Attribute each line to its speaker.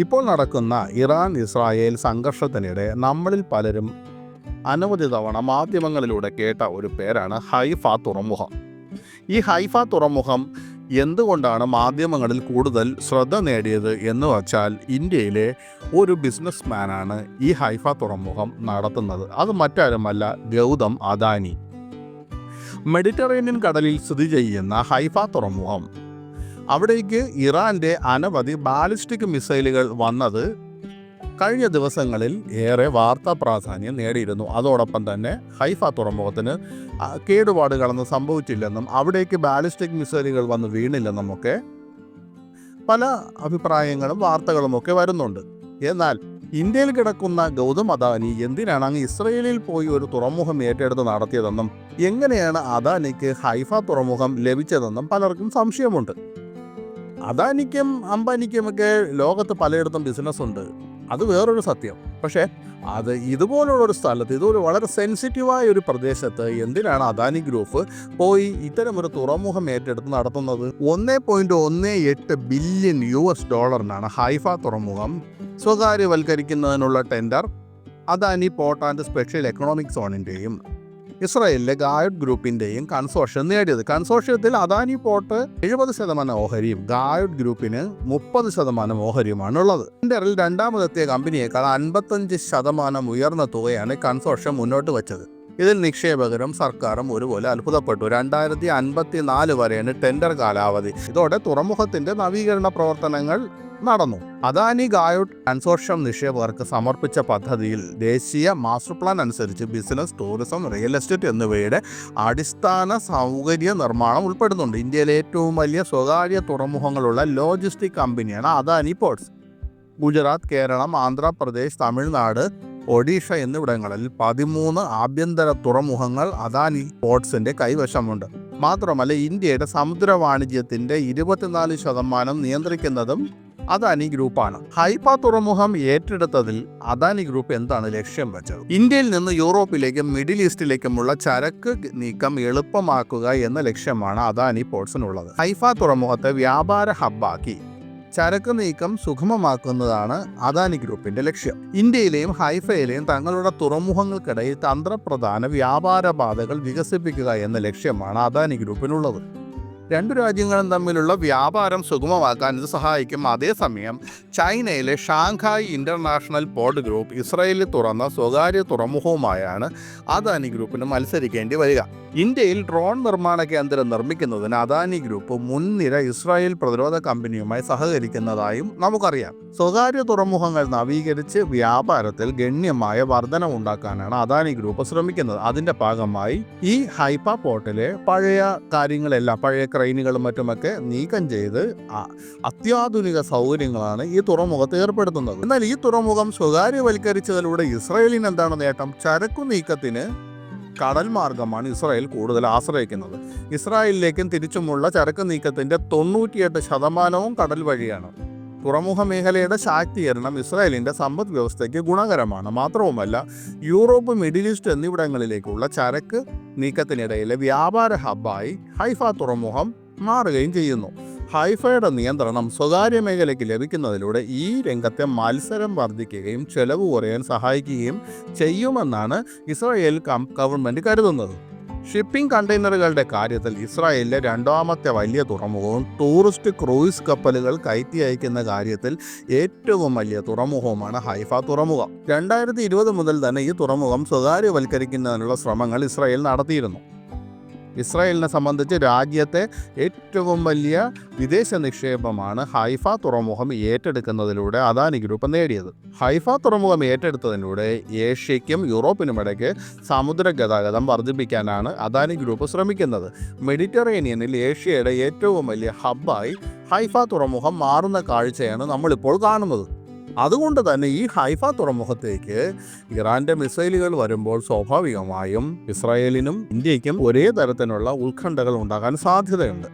Speaker 1: ഇപ്പോൾ നടക്കുന്ന Iran Israel സംഘർഷത്തിനിടെ നമ്മളിൽ പലരും അനവധി തവണ മാധ്യമങ്ങളിലൂടെ കേട്ട ഒരു പേരാണ് ഹൈഫ തുറമുഖം. ഈ ഹൈഫ തുറമുഖം എന്തുകൊണ്ടാണ് മാധ്യമങ്ങളിൽ കൂടുതൽ ശ്രദ്ധ നേടിയത് എന്ന് വച്ചാൽ, ഇന്ത്യയിലെ ഒരു ബിസിനസ്മാനാണ് ഈ ഹൈഫ തുറമുഖം നടത്തുന്നത്. അത് മറ്റാരുമല്ല, ഗൗതം അദാനി. മെഡിറ്ററേനിയൻ കടലിൽ സ്ഥിതി ചെയ്യുന്ന ഹൈഫ തുറമുഖം, അവിടേക്ക് ഇറാൻ്റെ അനവധി ബാലിസ്റ്റിക് മിസൈലുകൾ വന്നത് കഴിഞ്ഞ ദിവസങ്ങളിൽ ഏറെ വാർത്താ പ്രാധാന്യം നേടിയിരുന്നു. അതോടൊപ്പം തന്നെ ഹൈഫ തുറമുഖത്തിന് കേടുപാടുകളൊന്നും സംഭവിച്ചില്ലെന്നും അവിടേക്ക് ബാലിസ്റ്റിക് മിസൈലുകൾ വന്ന് വീണില്ലെന്നുമൊക്കെ പല അഭിപ്രായങ്ങളും വാർത്തകളുമൊക്കെ വരുന്നുണ്ട്. എന്നാൽ ഇന്ത്യയിൽ കിടക്കുന്ന ഗൗതം അദാനി എന്തിനാണ് അങ്ങ് ഇസ്രയേലിൽ പോയി ഒരു തുറമുഖം ഏറ്റെടുത്ത് നടത്തിയതെന്നും എങ്ങനെയാണ് അദാനിക്ക് ഹൈഫ തുറമുഖം ലഭിച്ചതെന്നും പലർക്കും സംശയമുണ്ട്. അദാനിക്കും അംബാനിക്കുമൊക്കെ ലോകത്ത് പലയിടത്തും ബിസിനസ്സുണ്ട്, അത് വേറൊരു സത്യം. പക്ഷേ അത് ഇതുപോലുള്ളൊരു സ്ഥലത്ത്, ഇതൊരു വളരെ സെൻസിറ്റീവായ ഒരു പ്രദേശത്ത് എന്തിനാണ് അദാനി ഗ്രൂപ്പ് പോയി ഇത്തരമൊരു തുറമുഖം ഏറ്റെടുത്ത് നടത്തുന്നത്? $1.18 ബില്യൺ ഹൈഫ തുറമുഖം സ്വകാര്യവൽക്കരിക്കുന്നതിനുള്ള tender Adani port and special economic സോണിൻ്റെയും ഇസ്രായേലിലെ ഗായഡ് ഗ്രൂപ്പിൻ്റെയും കൺസോർഷ്യം നേടിയത്. കൺസോർഷ്യത്തിൽ അദാനി പോർട്ട് 70% ഓഹരിയും ഗായഡ് ഗ്രൂപ്പിന് 30% ഓഹരിയുമാണുള്ളത്. ടെൻഡറിൽ രണ്ടാമതെത്തിയ കമ്പനിയേക്കാൾ 55% ഉയർന്ന തുകയാണ് കൺസോർഷ്യം മുന്നോട്ട് വച്ചത്. ഇതിൽ നിക്ഷേപകരും സർക്കാരും ഒരുപോലെ അത്ഭുതപ്പെട്ടു. 2054 വരെയാണ് ടെൻഡർ കാലാവധി. ഇതോടെ തുറമുഖത്തിന്റെ നവീകരണ പ്രവർത്തനങ്ങൾ നടന്നു. അദാനി ഗായോട്ട് കൺസോർഷ്യം നിക്ഷേപകർക്ക് സമർപ്പിച്ച പദ്ധതിയിൽ ദേശീയ മാസ്റ്റർ പ്ലാൻ അനുസരിച്ച് ബിസിനസ്, ടൂറിസം, റിയൽ എസ്റ്റേറ്റ് എന്നിവയുടെ അടിസ്ഥാന സൗകര്യ നിർമ്മാണം ഉൾപ്പെടുന്നുണ്ട്. ഇന്ത്യയിലെ ഏറ്റവും വലിയ സ്വകാര്യ തുറമുഖങ്ങളുള്ള ലോജിസ്റ്റിക് കമ്പനിയാണ് അദാനി പോർട്സ്. ഗുജറാത്ത്, കേരളം, ആന്ധ്രാപ്രദേശ്, തമിഴ്നാട്, ഒഡീഷ എന്നിവിടങ്ങളിൽ 13 ആഭ്യന്തര തുറമുഖങ്ങൾ അദാനി പോർട്സിന്റെ കൈവശമുണ്ട്. മാത്രമല്ല, ഇന്ത്യയുടെ സമുദ്ര വാണിജ്യത്തിന്റെ 24% നിയന്ത്രിക്കുന്നതും അദാനി ഗ്രൂപ്പാണ്. ഹൈഫ തുറമുഖം ഏറ്റെടുത്തതിൽ അദാനി ഗ്രൂപ്പ് എന്താണ് ലക്ഷ്യം വെച്ചത്? ഇന്ത്യയിൽ നിന്ന് യൂറോപ്പിലേക്കും മിഡിൽ ഈസ്റ്റിലേക്കുമുള്ള ചരക്ക് നീക്കം എളുപ്പമാക്കുക എന്ന ലക്ഷ്യമാണ് അദാനി പോർട്സിനുള്ളത്. ഹൈഫ തുറമുഖത്തെ വ്യാപാര ഹബ്ബാക്കി ചരക്ക് നീക്കം സുഗമമാക്കുന്നതാണ് അദാനി ഗ്രൂപ്പിന്റെ ലക്ഷ്യം. ഇന്ത്യയിലെയും ഹൈഫയിലെയും തങ്ങളുടെ തുറമുഖങ്ങൾക്കിടയിൽ തന്ത്രപ്രധാന വ്യാപാര പാതകൾ വികസിപ്പിക്കുക എന്ന ലക്ഷ്യമാണ് അദാനി ഗ്രൂപ്പിനുള്ളത്. രണ്ടു രാജ്യങ്ങളും തമ്മിലുള്ള വ്യാപാരം സുഗമമാക്കാൻ ഇത് സഹായിക്കും. അതേസമയം ചൈനയിലെ ഷാങ്ഹായ് ഇന്റർനാഷണൽ പോർട്ട് ഗ്രൂപ്പ് ഇസ്രായേലിൽ തുറന്ന സ്വകാര്യ തുറമുഖവുമായാണ് അദാനി ഗ്രൂപ്പിന് മത്സരിക്കേണ്ടി വരിക. ഇന്ത്യയിൽ ഡ്രോൺ നിർമ്മാണ കേന്ദ്രം നിർമ്മിക്കുന്നതിന് അദാനി ഗ്രൂപ്പ് മുൻനിര ഇസ്രായേൽ പ്രതിരോധ കമ്പനിയുമായി സഹകരിക്കുന്നതായും നമുക്കറിയാം. സ്വകാര്യ തുറമുഖങ്ങൾ നവീകരിച്ച് വ്യാപാരത്തിൽ ഗണ്യമായ വർധനവുണ്ടാക്കാനാണ് അദാനി ഗ്രൂപ്പ് ശ്രമിക്കുന്നത്. അതിന്റെ ഭാഗമായി ഈ ഹൈഫ പോർട്ടിലെ പഴയ കാര്യങ്ങളെല്ലാം, പഴയ ക്രെയിനുകളും മറ്റുമൊക്കെ നീക്കം ചെയ്ത് അത്യാധുനിക സൗകര്യങ്ങളാണ് ഈ തുറമുഖത്ത് ഏർപ്പെടുത്തുന്നത്. എന്നാൽ ഈ തുറമുഖം സ്വകാര്യവൽക്കരിച്ചതിലൂടെ ഇസ്രായേലിന് എന്താണ് നേട്ടം? ചരക്കു നീക്കത്തിന് കടൽ മാർഗമാണ് ഇസ്രായേൽ കൂടുതൽ ആശ്രയിക്കുന്നത്. ഇസ്രായേലിലേക്കും തിരിച്ചുമുള്ള ചരക്ക് നീക്കത്തിന്റെ 98% കടൽ വഴിയാണ്. തുറമുഖ മേഖലയുടെ ശാക്തീകരണം ഇസ്രായേലിന്റെ സമ്പദ് വ്യവസ്ഥയ്ക്ക് ഗുണകരമാണ്. മാത്രവുമല്ല, യൂറോപ്പ്, മിഡിൽ ഈസ്റ്റ് എന്നിവിടങ്ങളിലേക്കുള്ള ചരക്ക് നീക്കത്തിനിടയിലെ വ്യാപാര ഹബ്ബായി ഹൈഫ തുറമുഖം മാറുകയും ചെയ്യുന്നു. ഹൈഫയുടെ നിയന്ത്രണം സ്വകാര്യ മേഖലയ്ക്ക് ലഭിക്കുന്നതിലൂടെ ഈ രംഗത്തെ മത്സരം വർദ്ധിക്കുകയും ചെലവ് കുറയാൻ സഹായിക്കുകയും ചെയ്യുമെന്നാണ് ഇസ്രായേൽ ഗവൺമെന്റ് കരുതുന്നത്. ഷിപ്പിംഗ് കണ്ടെയ്നറുകളുടെ കാര്യത്തിൽ ഇസ്രായേലിലെ രണ്ടാമത്തെ വലിയ തുറമുഖവും ടൂറിസ്റ്റ് ക്രൂയിസ് കപ്പലുകൾ കയറ്റി അയക്കുന്ന കാര്യത്തിൽ ഏറ്റവും വലിയ തുറമുഖവുമാണ് ഹൈഫ തുറമുഖം. 2020 മുതൽ തന്നെ ഈ തുറമുഖം സ്വകാര്യവൽക്കരിക്കുന്നതിനുള്ള ശ്രമങ്ങൾ ഇസ്രായേൽ നടത്തിയിരുന്നു. ഇസ്രായേലിനെ സംബന്ധിച്ച് രാജ്യത്തെ ഏറ്റവും വലിയ വിദേശ നിക്ഷേപമാണ് ഹൈഫ തുറമുഖം ഏറ്റെടുക്കുന്നതിലൂടെ അദാനി ഗ്രൂപ്പ് നേടിയത്. ഹൈഫ തുറമുഖം ഏറ്റെടുത്തതിലൂടെ ഏഷ്യയ്ക്കും യൂറോപ്പിനുമിടയ്ക്ക് സമുദ്ര ഗതാഗതം വർദ്ധിപ്പിക്കാനാണ് അദാനി ഗ്രൂപ്പ് ശ്രമിക്കുന്നത്. മെഡിറ്ററേനിയനിൽ ഏഷ്യയുടെ ഏറ്റവും വലിയ ഹബ്ബായി ഹൈഫ തുറമുഖം മാറുന്ന കാഴ്ചയാണ് നമ്മളിപ്പോൾ കാണുന്നത്. അതുകൊണ്ട് തന്നെ ഈ ഹൈഫ തുറമുഖത്തേക്ക് ഇറാന്റെ മിസൈലുകൾ വരുമ്പോൾ സ്വാഭാവികമായും ഇസ്രായേലിനും ഇന്ത്യക്കും ഒരേ തരത്തിലുള്ള ഉത്കണ്ഠകൾ ഉണ്ടാകാൻ സാധ്യതയുണ്ട്.